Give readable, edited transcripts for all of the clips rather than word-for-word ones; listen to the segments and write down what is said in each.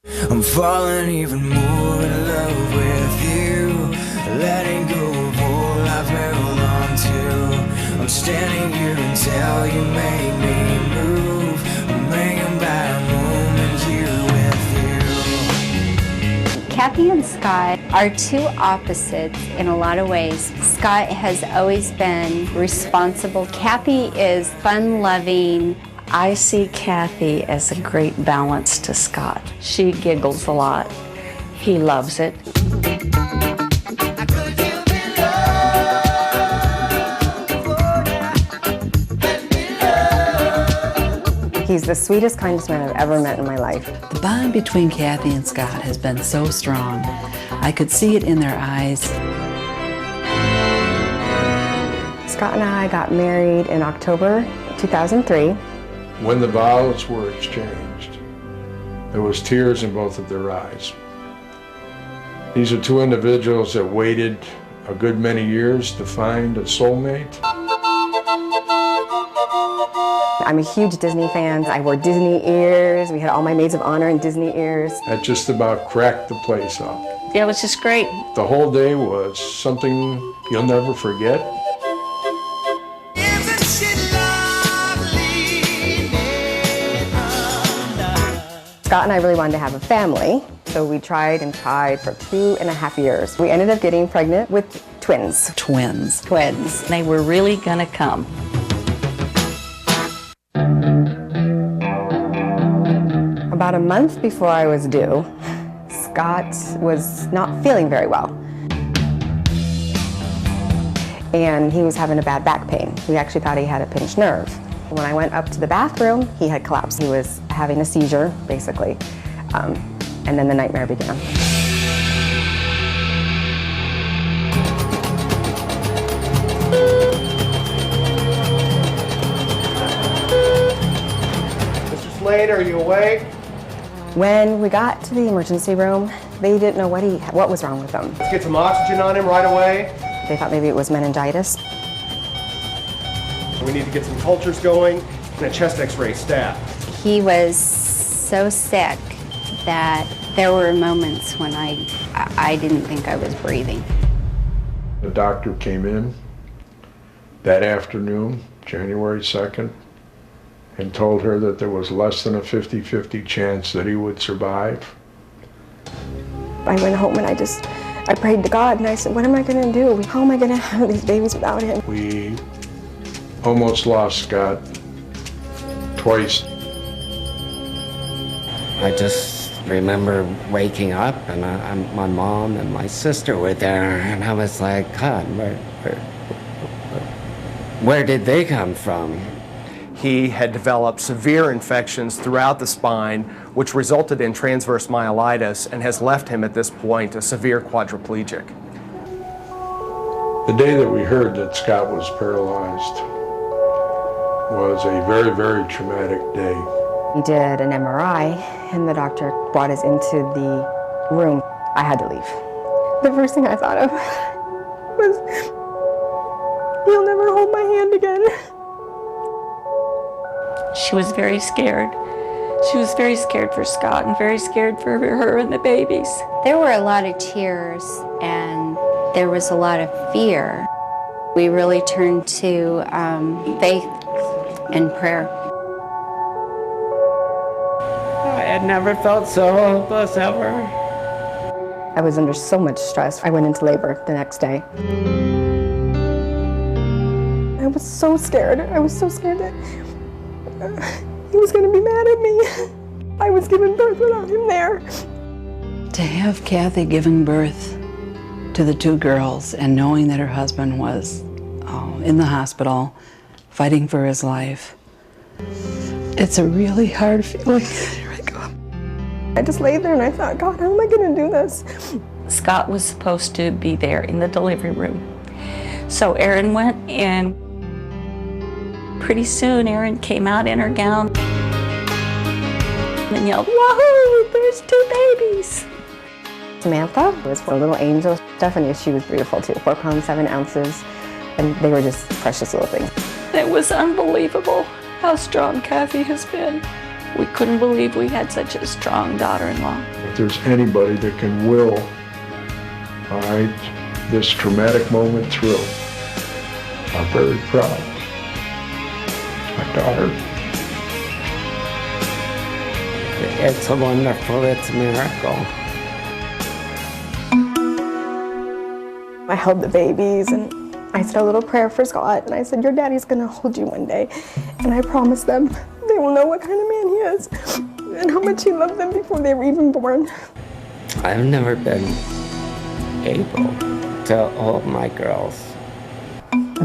I'm falling even more in love with you, letting go of all I've held on to. I'm standing here until you make me move. I'm hanging by a moment here with you. Kathy and Scott are two opposites in a lot of ways. Scott has always been responsible. Kathy is fun-loving. I see Kathy as a great balance to Scott. She giggles a lot. He loves it. He's the sweetest, kindest man I've ever met in my life. The bond between Kathy and Scott has been so strong. I could see it in their eyes. Scott and I got married in October 2003. When the vows were exchanged, there was tears in both of their eyes. These are two individuals that waited a good many years to find a soulmate. I'm a huge Disney fan. I wore Disney ears. We had all my maids of honor in Disney ears. That just about cracked the place up. Yeah, it was just great. The whole day was something you'll never forget. Scott and I really wanted to have a family, so we tried and tried for 2.5 years. We ended up getting pregnant with twins. Twins. They were really gonna come. About a month before I was due, Scott was not feeling very well. And he was having a bad back pain. We actually thought he had a pinched nerve. When I went up to the bathroom, he had collapsed. He was having a seizure, basically. And then the nightmare began. Mr. Slade, are you awake? When we got to the emergency room, they didn't know what was wrong with him. Let's get some oxygen on him right away. They thought maybe it was meningitis. We need to get some cultures going and a chest x-ray stat. He was so sick that there were moments when I didn't think I was breathing. The doctor came in that afternoon, January 2nd, and told her that there was less than a 50-50 chance that he would survive. I went home and I prayed to God and I said, what am I gonna do? How am I gonna have these babies without him? We almost lost Scott twice. I just remember waking up and my mom and my sister were there and I was like, God, where did they come from? He had developed severe infections throughout the spine, which resulted in transverse myelitis and has left him at this point a severe quadriplegic. The day that we heard that Scott was paralyzed was a very, very traumatic day. We did an MRI and the doctor brought us into the room. I had to leave. The first thing I thought of was, he'll never hold my hand again. She was very scared. She was very scared for Scott and very scared for her and the babies. There were a lot of tears and there was a lot of fear. We really turned to faith and prayer. I had never felt so hopeless ever. I was under so much stress. I went into labor the next day. I was so scared. I was so scared that he was going to be mad at me. I was giving birth without him there. To have Kathy giving birth to the two girls and knowing that her husband was in the hospital fighting for his life, it's a really hard feeling. I just laid there and I thought, God, how am I going to do this? Scott was supposed to be there in the delivery room. So Erin went, and pretty soon Erin came out in her gown and yelled, "Whoa, there's two babies!" Samantha was a little angel. Stephanie, she was beautiful too, 4 pounds, 7 ounces. And they were just precious little things. It was unbelievable how strong Kathy has been. We couldn't believe we had such a strong daughter-in-law. If there's anybody that can will, all right, this traumatic moment through, I'm very proud. My daughter. It's a wonderful, it's a miracle. I held the babies and I said a little prayer for Scott, and I said, your daddy's gonna hold you one day. And I promised them they will know what kind of man he is and how much he loved them before they were even born. I've never been able to hold my girls.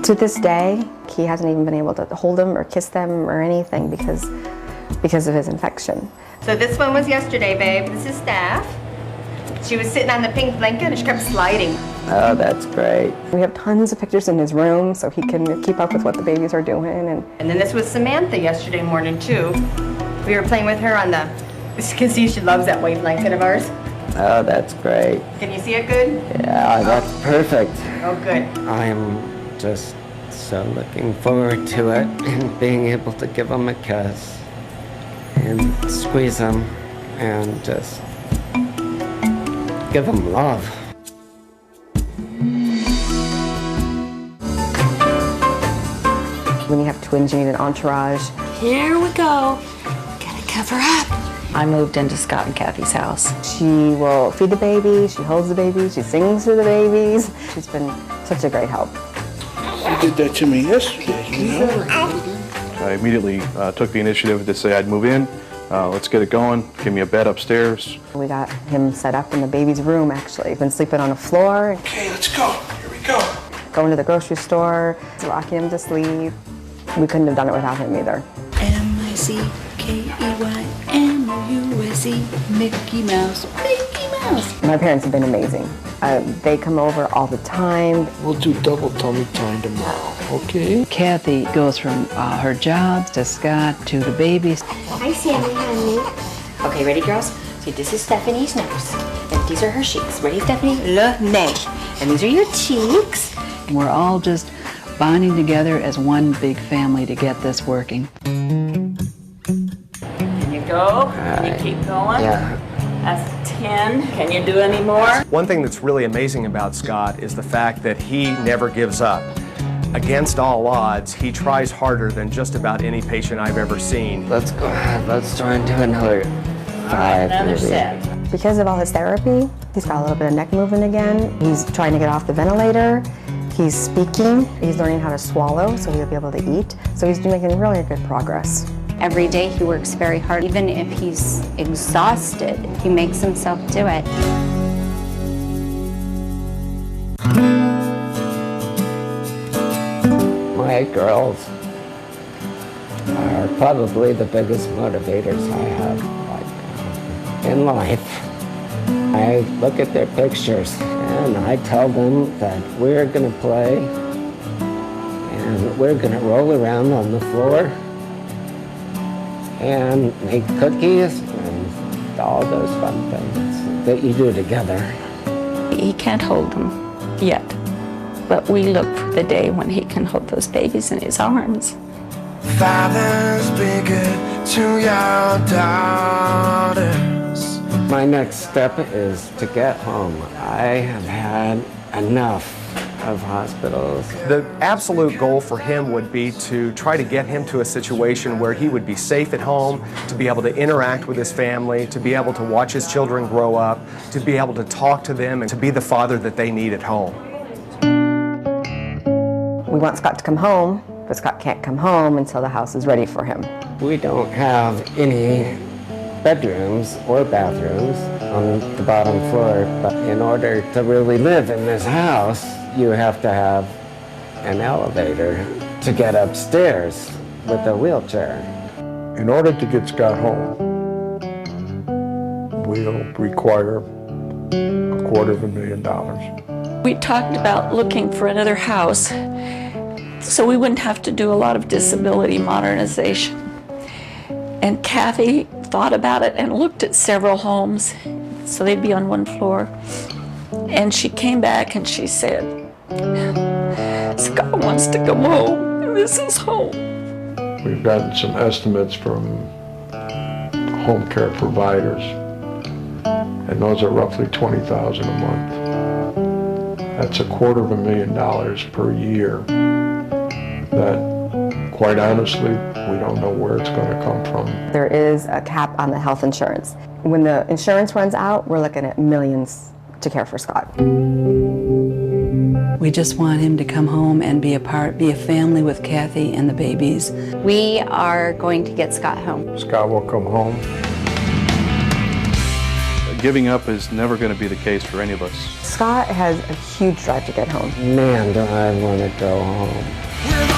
To this day, he hasn't even been able to hold them or kiss them or anything because of his infection. So this one was yesterday, babe. This is Steph. She was sitting on the pink blanket and she kept sliding. Oh, that's great. We have tons of pictures in his room so he can keep up with what the babies are doing. And then this was Samantha yesterday morning, too. We were playing with her on the, you can see she loves that white blanket of ours. Oh, that's great. Can you see it good? Yeah, that's perfect. Oh, good. I'm just so looking forward to it and being able to give them a kiss and squeeze them and just give them love. When you have twins, you need an entourage. Here we go. Gotta cover up. I moved into Scott and Kathy's house. She will feed the baby, she holds the baby, she sings to the babies. She's been such a great help. You did that to me yesterday, you know? I immediately took the initiative to say I'd move in. Let's get it going. Give me a bed upstairs. We got him set up in the baby's room, actually. He's been sleeping on the floor. Okay, let's go. Here we go. Going to the grocery store, rocking him to sleep. We couldn't have done it without him either. M-I-C-K-E-Y-M-O-U-S-E, Mickey Mouse, Mickey Mouse. My parents have been amazing. They come over all the time. We'll do double tummy time tomorrow, okay? Kathy goes from her job to Scott to the babies. Hi, Sammy, honey. Okay, ready, girls? So this is Stephanie's nose, and these are her cheeks. Ready, Stephanie? Le nez. And these are your cheeks. We're all just bonding together as one big family to get this working. Can you go? Can you keep going? Yeah. That's 10. Can you do any more? One thing that's really amazing about Scott is the fact that he never gives up. Against all odds, he tries harder than just about any patient I've ever seen. Let's go ahead. Let's try and do another 5. Another maybe. set. Because of all his therapy, he's got a little bit of neck movement again. He's trying to get off the ventilator. He's speaking. He's learning how to swallow, so he'll be able to eat. So he's making really good progress. Every day he works very hard. Even if he's exhausted, he makes himself do it. My girls are probably the biggest motivators I have in life. I look at their pictures and I tell them that we're gonna play and we're gonna roll around on the floor and make cookies and all those fun things that you do together. He can't hold them yet, but we look for the day when he can hold those babies in his arms. Fathers, be good to your daughters. My next step is to get home. I have had enough of hospitals. The absolute goal for him would be to try to get him to a situation where he would be safe at home, to be able to interact with his family, to be able to watch his children grow up, to be able to talk to them, and to be the father that they need at home. We want Scott to come home, but Scott can't come home until the house is ready for him. We don't have any bedrooms or bathrooms on the bottom floor, but in order to really live in this house, you have to have an elevator to get upstairs with a wheelchair. In order to get Scott home, we'll require $250,000. We talked about looking for another house so we wouldn't have to do a lot of disability modernization. And Kathy thought about it and looked at several homes, so they'd be on one floor. And she came back and she said, Scott wants to come home, and this is home. We've gotten some estimates from home care providers, and those are roughly $20,000 a month. That's $250,000 per year that, quite honestly, we don't know where it's going to come from. There is a cap on the health insurance. When the insurance runs out, we're looking at millions to care for Scott. We just want him to come home and be a family with Kathy and the babies. We are going to get Scott home. Scott will come home. Giving up is never going to be the case for any of us. Scott has a huge drive to get home. Man, do I want to go home. With